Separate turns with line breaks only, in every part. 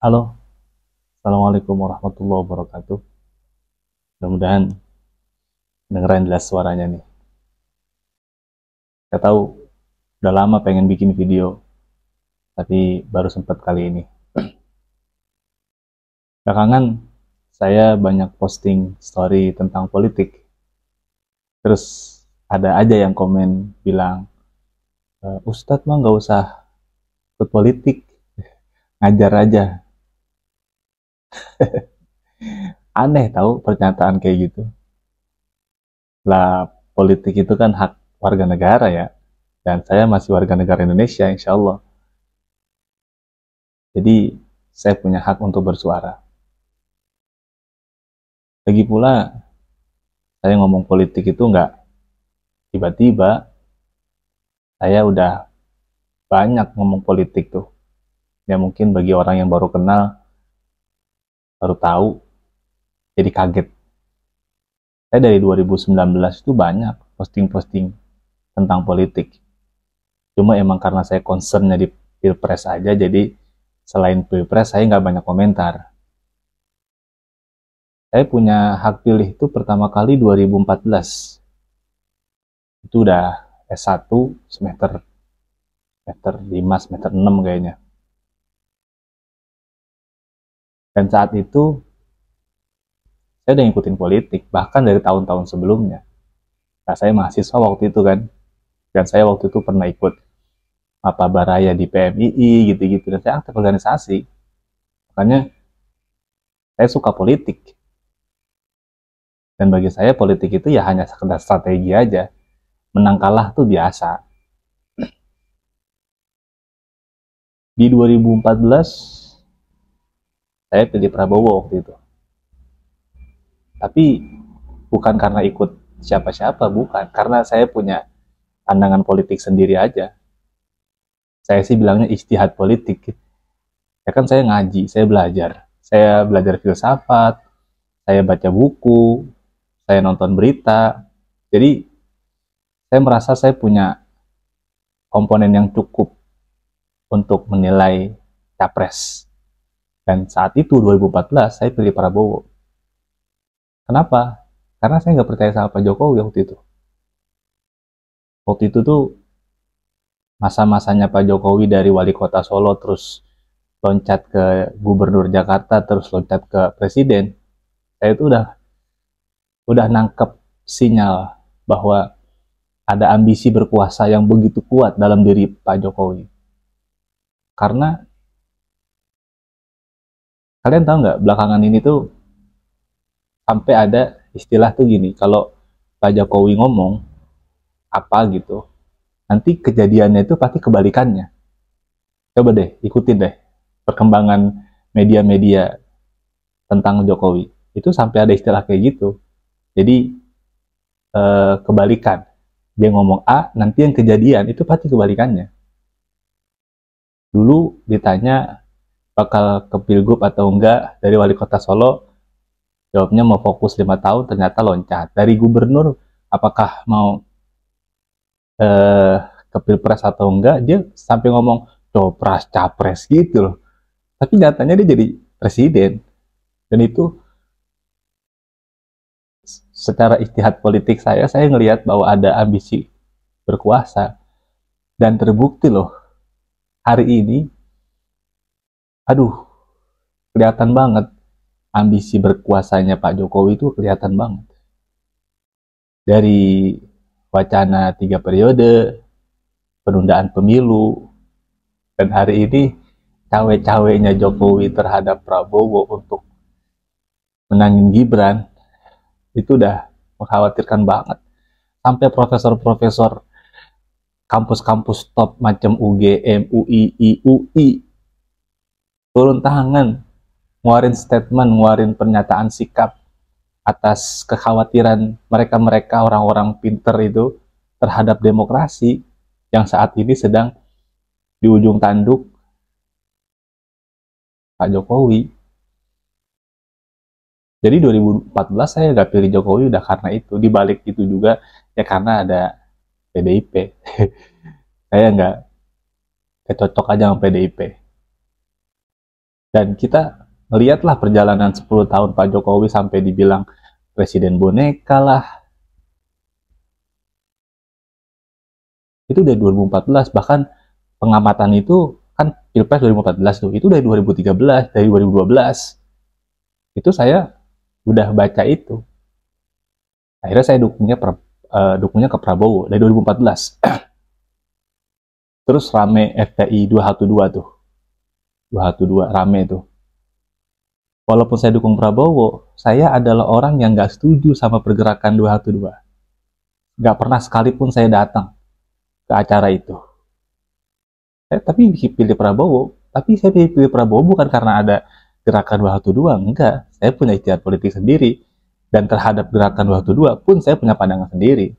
Halo, Assalamualaikum warahmatullahi wabarakatuh. Mudah-mudahan dengeran jelas suaranya nih. Saya tahu udah lama pengen bikin video, tapi baru sempat kali ini. Belakangan saya banyak posting story tentang politik. Terus ada aja yang komen bilang, Ustadz mah nggak usah ikut politik, ngajar aja. Aneh tahu pernyataan kayak gitu. Lah, politik itu kan hak warga negara ya. Dan saya masih warga negara Indonesia, insya Allah. Jadi, saya punya hak untuk bersuara. Lagi pula, saya ngomong politik itu nggak tiba-tiba. Saya udah banyak ngomong politik tuh. Ya mungkin bagi orang yang baru kenal, baru tahu, jadi kaget. Saya dari 2019 itu banyak posting-posting tentang politik. Cuma emang karena saya concernnya di Pilpres aja, jadi selain Pilpres saya nggak banyak komentar. Saya punya hak pilih itu pertama kali 2014. Itu udah S1 semester semester 5, semester 6 kayaknya. Dan saat itu saya udah ngikutin politik, bahkan dari tahun-tahun sebelumnya. Nah, saya mahasiswa waktu itu kan, dan saya waktu itu pernah ikut apa baraya di PMII gitu-gitu, dan saya aktif organisasi. Makanya saya suka politik, dan bagi saya politik itu ya hanya sekedar strategi aja. Menang kalah tuh biasa. Di 2014 saya pilih Prabowo waktu itu. Tapi bukan karena ikut siapa-siapa, bukan. Karena saya punya pandangan politik sendiri aja. Saya sih bilangnya ijtihad politik. Ya kan saya ngaji, saya belajar. Saya belajar filsafat, saya baca buku, saya nonton berita. Jadi saya merasa saya punya komponen yang cukup untuk menilai capres. Dan saat itu 2014 saya pilih Prabowo. Kenapa? Karena saya nggak percaya sama Pak Jokowi waktu itu. Waktu itu tuh masa-masanya Pak Jokowi dari wali kota Solo terus loncat ke gubernur Jakarta terus loncat ke presiden. Saya itu udah nangkep sinyal bahwa ada ambisi berkuasa yang begitu kuat dalam diri Pak Jokowi. Karena kalian tahu nggak belakangan ini tuh sampai ada istilah tuh gini, kalau Pak Jokowi ngomong apa gitu, nanti kejadiannya itu pasti kebalikannya. Coba deh ikutin deh perkembangan media-media tentang Jokowi. Itu sampai ada istilah kayak gitu. Jadi kebalikan. Dia ngomong A, nanti yang kejadian itu pasti kebalikannya. Dulu ditanya bakal ke Pilgub atau enggak dari wali kota Solo, jawabnya mau fokus 5 tahun, ternyata loncat. Dari gubernur, apakah mau eh, ke Pilpres atau enggak, dia sampai ngomong copras, capres gitu loh. Tapi nyatanya dia jadi presiden. Dan itu secara istihad politik saya ngelihat bahwa ada ambisi berkuasa. Dan terbukti loh, hari ini, aduh, kelihatan banget ambisi berkuasanya Pak Jokowi itu kelihatan banget. Dari wacana 3 periode, penundaan pemilu, dan hari ini cawe-cawenya Jokowi terhadap Prabowo untuk menangin Gibran, itu udah mengkhawatirkan banget. Sampai profesor-profesor kampus-kampus top macam UGM, UI, IUI turun tangan, ngeluarin statement, ngeluarin pernyataan sikap atas kekhawatiran mereka-mereka orang-orang pinter itu terhadap demokrasi yang saat ini sedang di ujung tanduk Pak Jokowi. Jadi 2014 saya nggak pilih Jokowi udah karena itu. Di balik itu juga ya karena ada PDIP. Saya nggak kecocok aja sama PDIP. Dan kita melihatlah perjalanan 10 tahun Pak Jokowi sampai dibilang presiden boneka lah. Itu dari 2014, bahkan pengamatan itu kan Pilpres 2014 tuh, itu dari 2013, dari 2012. Itu saya udah baca itu. Akhirnya saya dukungnya ke Prabowo dari 2014. Terus rame FPI 212 tuh. 212 rame tuh. Walaupun saya dukung Prabowo, saya adalah orang yang nggak setuju sama pergerakan 212. Nggak pernah sekalipun saya datang ke acara itu. Tapi pilih Prabowo. Tapi saya pilih Prabowo bukan karena ada gerakan 212, enggak. Saya punya ijtihad politik sendiri. Dan terhadap gerakan 212 pun saya punya pandangan sendiri.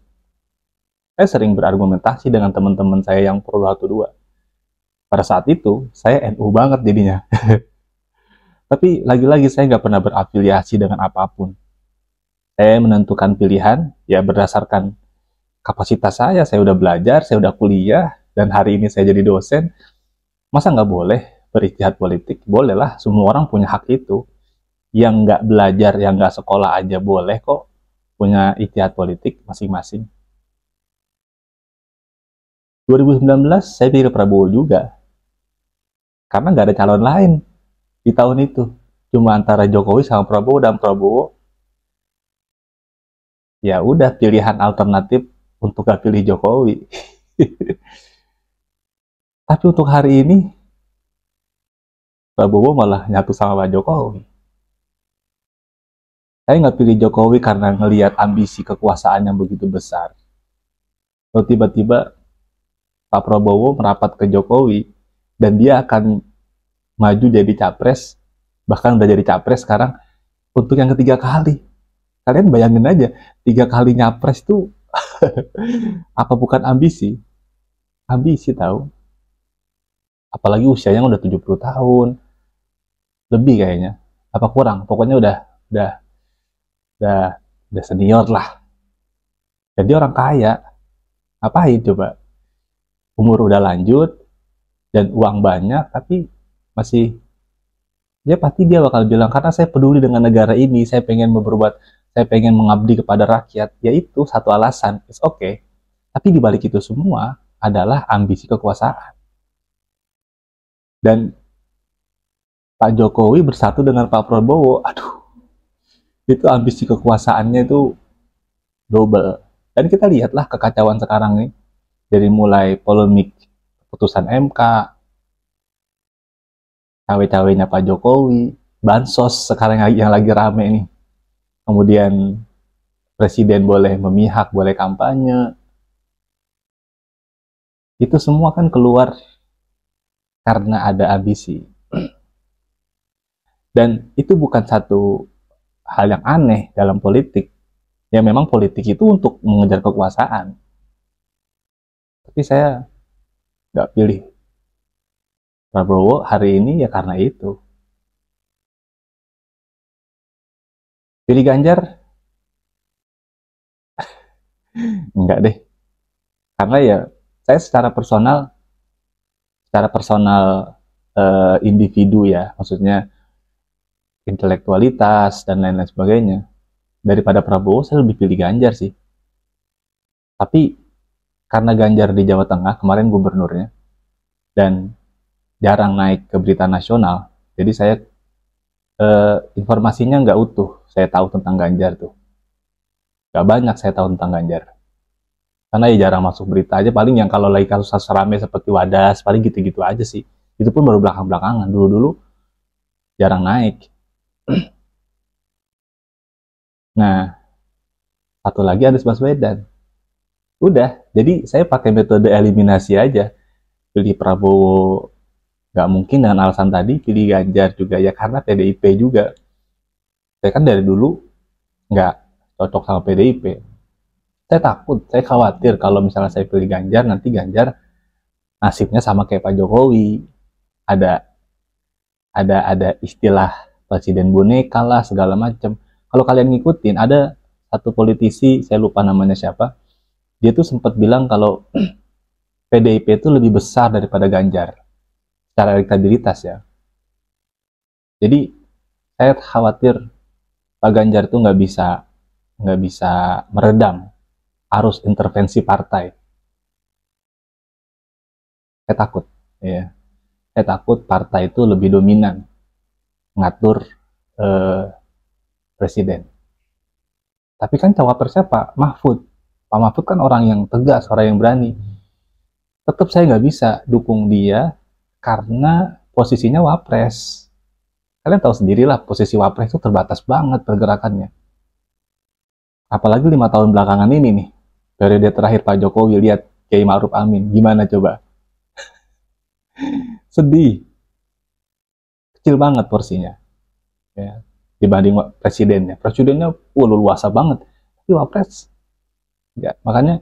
Saya sering berargumentasi dengan teman-teman saya yang pro 212. Pada saat itu, saya NU banget jadinya. Tapi lagi-lagi saya nggak pernah berafiliasi dengan apapun. Saya menentukan pilihan, ya berdasarkan kapasitas saya udah belajar, saya udah kuliah, dan hari ini saya jadi dosen. Masa nggak boleh berijtihad politik? Bolehlah, semua orang punya hak itu. Yang nggak belajar, yang nggak sekolah aja boleh kok punya ijtihad politik masing-masing. 2019 saya pilih Prabowo juga. Karena nggak ada calon lain di tahun itu. Cuma antara Jokowi sama Prabowo, dan Prabowo ya udah pilihan alternatif untuk gak pilih Jokowi. Tapi untuk hari ini Prabowo malah nyatu sama Pak Jokowi. Saya nggak pilih Jokowi karena ngelihat ambisi kekuasaan yang begitu besar. Lalu tiba-tiba Pak Prabowo merapat ke Jokowi dan dia akan maju jadi capres, bahkan udah jadi capres sekarang untuk yang ketiga kali. Kalian bayangin aja, 3 kali nyapres tuh apa bukan ambisi? Ambisi tahu. Apalagi usianya udah 70 tahun. Lebih kayaknya. Apa kurang? Pokoknya udah udah udah senior lah. Jadi orang kaya. Ngapain coba? Umur udah lanjut dan uang banyak tapi masih, ya pasti dia bakal bilang karena saya peduli dengan negara ini, saya pengen mengabdi kepada rakyat. Yaitu satu alasan, it's okay. Tapi dibalik itu semua adalah ambisi kekuasaan. Dan Pak Jokowi bersatu dengan Pak Prabowo, aduh, itu ambisi kekuasaannya itu double. Dan kita lihatlah kekacauan sekarang nih, dari mulai polemik putusan MK, cawe-cawenya Pak Jokowi, bansos sekarang yang lagi rame nih, kemudian presiden boleh memihak, boleh kampanye, itu semua kan keluar karena ada ambisi. Dan itu bukan satu hal yang aneh dalam politik. Ya memang politik itu untuk mengejar kekuasaan. Tapi saya nggak pilih Prabowo hari ini ya karena itu. Pilih Ganjar? Enggak deh. Karena ya saya secara personal individu ya, maksudnya intelektualitas dan lain-lain sebagainya. Daripada Prabowo saya lebih pilih Ganjar sih. Tapi karena Ganjar di Jawa Tengah kemarin gubernurnya dan jarang naik ke berita nasional, jadi saya informasinya nggak utuh. Saya tahu tentang Ganjar tuh nggak banyak saya tahu tentang Ganjar karena ya jarang masuk berita aja. Paling yang kalau lagi kasus-kasus rame seperti Wadas paling gitu-gitu aja sih. Itu pun baru belakang-belakangan, dulu-dulu jarang naik. Nah, satu lagi Anies Baswedan. Udah, jadi saya pakai metode eliminasi aja. Pilih Prabowo nggak mungkin dengan alasan tadi, pilih Ganjar juga ya karena PDIP juga. Saya kan dari dulu nggak cocok sama PDIP. Saya takut, saya khawatir kalau misalnya saya pilih Ganjar, nanti Ganjar nasibnya sama kayak Pak Jokowi. Ada istilah presiden boneka lah segala macam. Kalau kalian ngikutin, ada satu politisi, saya lupa namanya siapa, dia tuh sempat bilang kalau PDIP itu lebih besar daripada Ganjar secara elektabilitas ya. Jadi saya khawatir Pak Ganjar itu nggak bisa meredam arus intervensi partai. Saya takut, ya. Saya takut partai itu lebih dominan ngatur eh, presiden. Tapi kan cawapresnya Pak Mahfud. Pak Mahfud kan orang yang tegas, orang yang berani. Tetap saya nggak bisa dukung dia karena posisinya wapres. Kalian tahu sendirilah posisi wapres itu terbatas banget pergerakannya. Apalagi 5 tahun belakangan ini nih, periode terakhir Pak Jokowi, lihat Kiai Ma'ruf Amin, gimana coba? Sedih, kecil banget porsinya, ya, dibanding presidennya. Presidennya, luasa banget, tapi wapres, ya, makanya.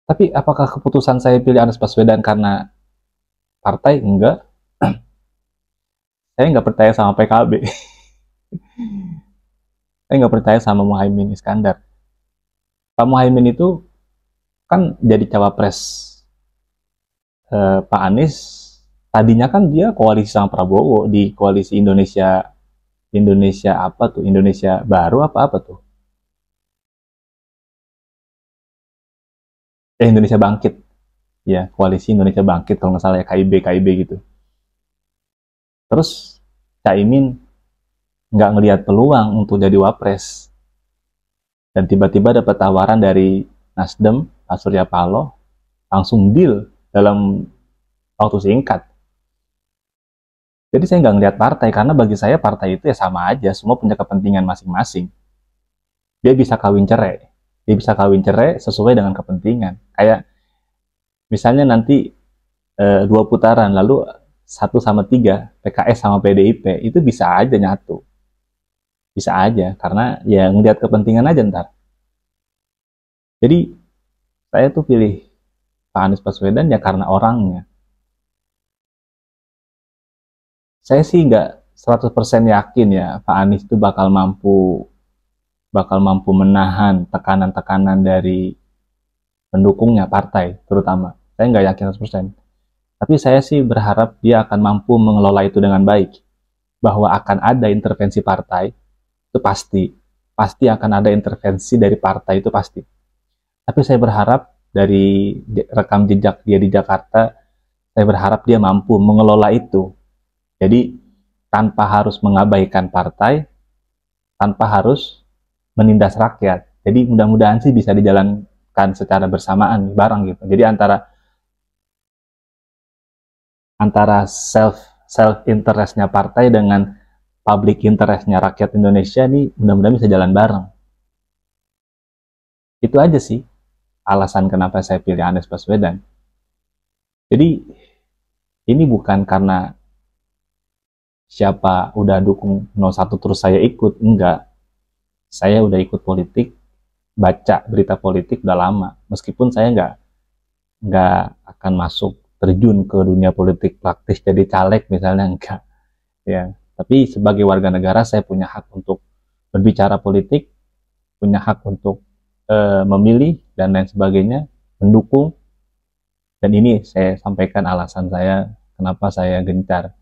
Tapi apakah keputusan saya pilih Anies Baswedan karena partai? Enggak. Saya nggak percaya sama PKB. Saya nggak percaya sama Muhaimin Iskandar. Pak Muhaimin itu kan jadi cawapres Pak Anies. Tadinya kan dia koalisi sama Prabowo di koalisi Indonesia apa tuh? Indonesia Baru apa tuh? Indonesia Bangkit. Ya, koalisi Indonesia Bangkit kalau nggak salah ya, KIB gitu. Terus Caimin nggak ngelihat peluang untuk jadi wapres. Dan tiba-tiba dapat tawaran dari Nasdem, Pak Surya Paloh, langsung deal dalam waktu singkat. Jadi saya nggak ngelihat partai, karena bagi saya partai itu ya sama aja, semua punya kepentingan masing-masing. Dia bisa kawin cerai sesuai dengan kepentingan. Kayak misalnya nanti 2 putaran, lalu 1-3, PKS sama PDIP, itu bisa aja nyatu. Bisa aja, karena ya ngelihat kepentingan aja ntar. Jadi saya tuh pilih Pak Anies Baswedan ya karena orangnya. Saya sih nggak 100% yakin ya Pak Anies itu bakal mampu menahan tekanan-tekanan dari pendukungnya, partai terutama. Saya nggak yakin 100%. Tapi saya sih berharap dia akan mampu mengelola itu dengan baik. Bahwa akan ada intervensi partai, itu pasti. Pasti akan ada intervensi dari partai, itu pasti. Tapi saya berharap dari rekam jejak dia di Jakarta, saya berharap dia mampu mengelola itu. Jadi tanpa harus mengabaikan partai, tanpa harus menindas rakyat. Jadi mudah-mudahan sih bisa dijalankan secara bersamaan, bareng gitu. Jadi antara self interestnya partai dengan public interestnya rakyat Indonesia ini mudah-mudahan bisa jalan bareng. Itu aja sih alasan kenapa saya pilih Anies Baswedan. Jadi ini bukan karena siapa udah dukung 01 terus saya ikut, enggak. Saya udah ikut politik, baca berita politik udah lama. Meskipun saya nggak akan masuk terjun ke dunia politik praktis jadi caleg misalnya, enggak. Ya, tapi sebagai warga negara saya punya hak untuk berbicara politik, punya hak untuk memilih dan lain sebagainya, mendukung. Dan ini saya sampaikan alasan saya kenapa saya gencar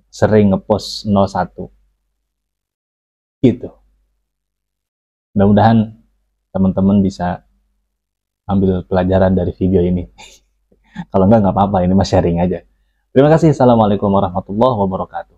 sering ngepost 01 gitu. Mudah-mudahan teman-teman bisa ambil pelajaran dari video ini. Kalau enggak apa-apa, ini mas sharing aja. Terima kasih. Assalamualaikum warahmatullahi wabarakatuh.